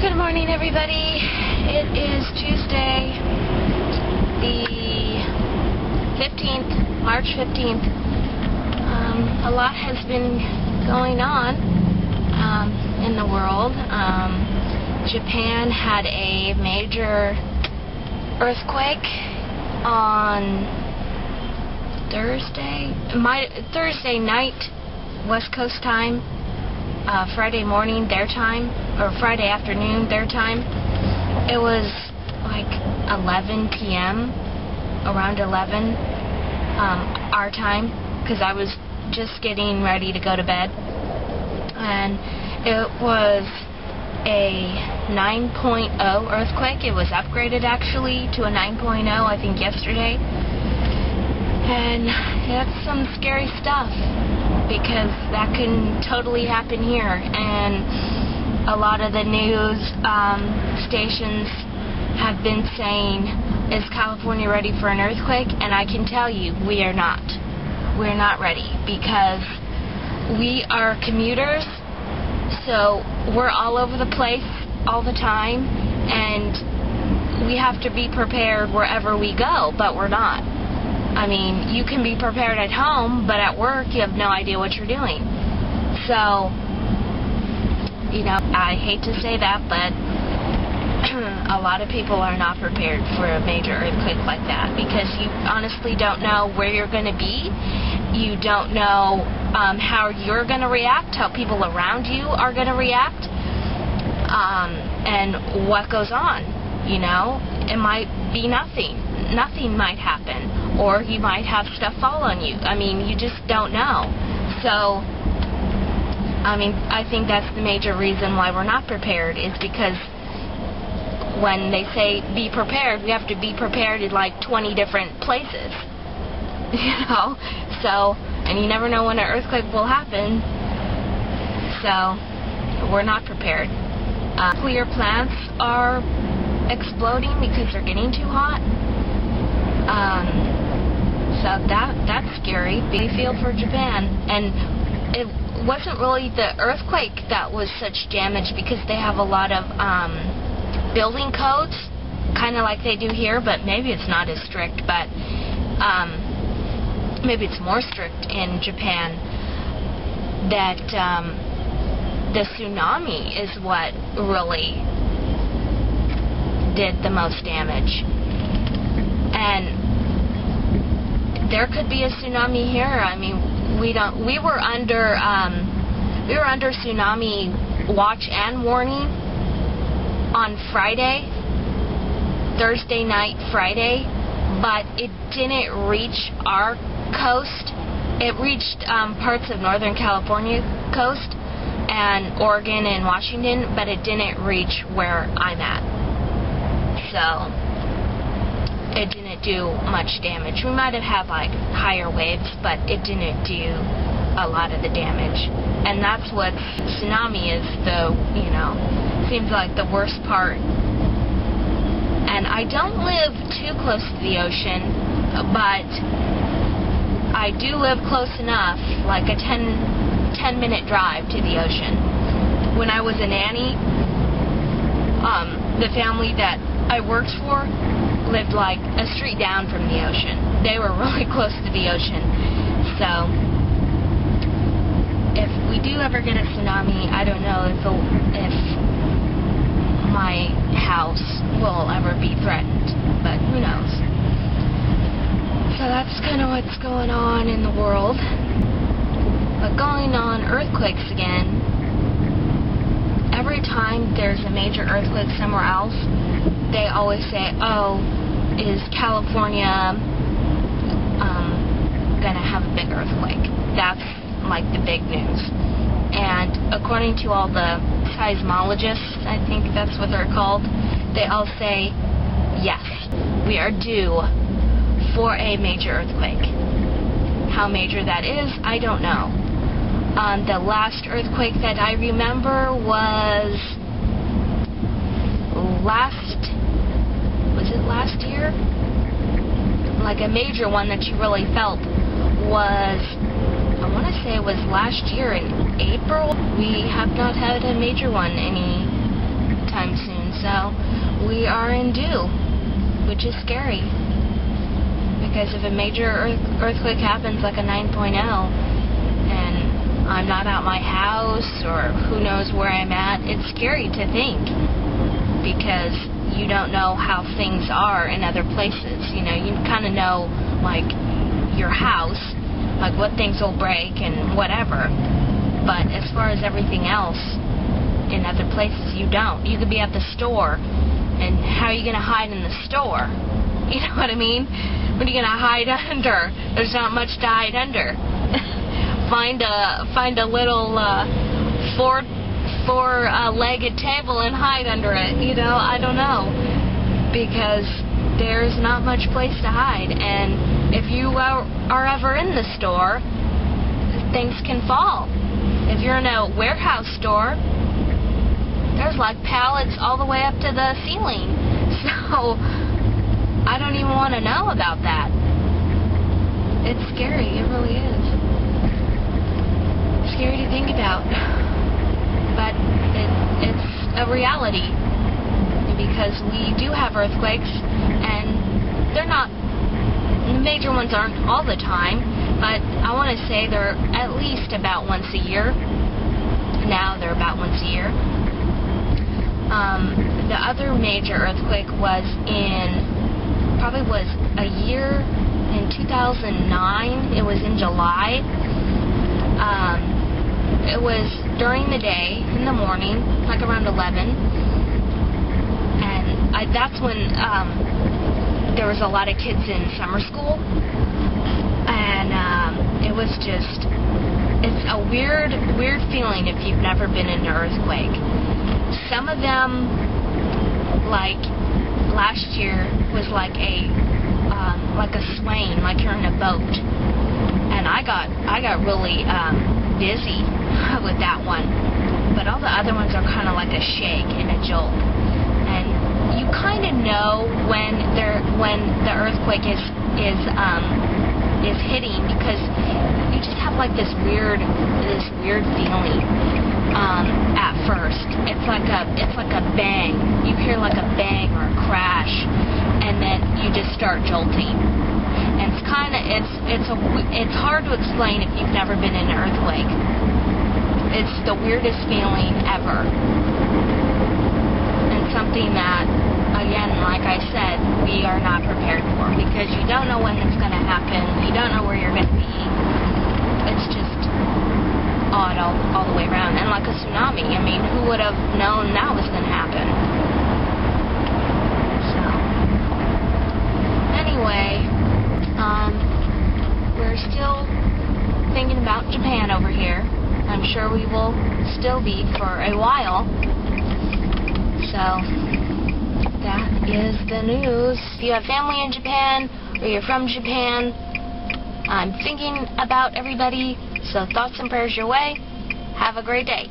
Good morning, everybody. It is Tuesday, the 15th, March 15th. A lot has been going on in the world. Japan had a major earthquake on Thursday night, West Coast time. Friday morning their time, or Friday afternoon their time. It was like 11 p.m., around 11 our time, because I was just getting ready to go to bed. And it was a 9.0 earthquake. It was upgraded actually to a 9.0, I think yesterday. And that's some scary stuff, because that can totally happen here. And a lot of the news stations have been saying, is California ready for an earthquake? And I can tell you, we are not. We're not ready, because we are commuters, so we're all over the place all the time, and we have to be prepared wherever we go, but we're not. I mean, you can be prepared at home, but at work you have no idea what you're doing. So, you know, I hate to say that, but a lot of people are not prepared for a major earthquake like that, because you honestly don't know where you're going to be. You don't know how you're going to react, how people around you are going to react, and what goes on. You know, it might be nothing. Nothing might happen. Or you might have stuff fall on you. I mean, you just don't know. So, I mean, I think that's the major reason why we're not prepared, is because when they say be prepared, we have to be prepared in like 20 different places. You know? So, and you never know when an earthquake will happen. So, we're not prepared. Nuclear plants are exploding because they're getting too hot. So that's scary. We feel for Japan. And it wasn't really the earthquake that was such damage, because they have a lot of building codes, kind of like they do here, but maybe it's not as strict, but maybe it's more strict in Japan, that the tsunami is what really did the most damage. And there could be a tsunami here. I mean, we were under tsunami watch and warning on Friday, Thursday night, Friday, but it didn't reach our coast. It reached parts of Northern California coast and Oregon and Washington, but it didn't reach where I'm at. So it didn't do much damage. We might have had like higher waves, but it didn't do a lot of the damage. And that's what tsunami is, seems like the worst part. And I don't live too close to the ocean, but I do live close enough, like a 10-minute drive to the ocean. When I was a nanny, the family that I worked for lived like a street down from the ocean. They were really close to the ocean. So, if we do ever get a tsunami, I don't know if my house will ever be threatened, but who knows. So that's kind of what's going on in the world. But going on earthquakes again, every time there's a major earthquake somewhere else, they always say, oh, is California gonna have a big earthquake? That's like the big news. And according to all the seismologists, I think that's what they're called, they all say, yes, we are due for a major earthquake. How major that is, I don't know. The last earthquake that I remember was last year? Like a major one that you really felt was, I want to say it was last year in April. We have not had a major one any anytime soon. So we are in due, which is scary. Because if a major earthquake happens like a 9.0 and I'm not at my house or who knows where I'm at, it's scary to think because you don't know how things are in other places. You know, you kind of know like your house, like what things will break and whatever. But as far as everything else in other places, you don't. You could be at the store, and how are you going to hide in the store? You know what I mean? What are you going to hide under? There's not much to hide under. Find a little four-legged table and hide under it. You know, I don't know. Because there's not much place to hide. And if you are ever in the store, things can fall. If you're in a warehouse store, there's like pallets all the way up to the ceiling. So I don't even want to know about that. It's scary. It really is. Scary to think about. But it's a reality. Because we do have earthquakes, and they're not, major ones aren't all the time, but I want to say they're at least about once a year. Now they're about once a year. The other major earthquake was a year in 2009. It was in July. It was during the day, in the morning, like around 11. And that's when there was a lot of kids in summer school. And it was just, it's a weird feeling if you've never been in an earthquake. Some of them, like last year, was like a swaying, like you're in a boat. And I got really dizzy with that one. But all the other ones are kind of like a shake and a jolt. And you kind of know when the earthquake is hitting, because you just have like this weird feeling at first. It's like a bang. You hear like a bang or a crash, and then you just start jolting. And it's hard to explain if you've never been in an earthquake. It's the weirdest feeling ever. And something that, again, like I said, we are not prepared for, because you don't know when it's going to happen. You don't know where you're going to be. It's just odd all the way around. And like a tsunami, I mean, who would have known that was going to happen? So, anyway, we're still thinking about Japan over here. I'm sure we will still be for a while. So, that is the news. If you have family in Japan, or you're from Japan, I'm thinking about everybody, so thoughts and prayers your way. Have a great day.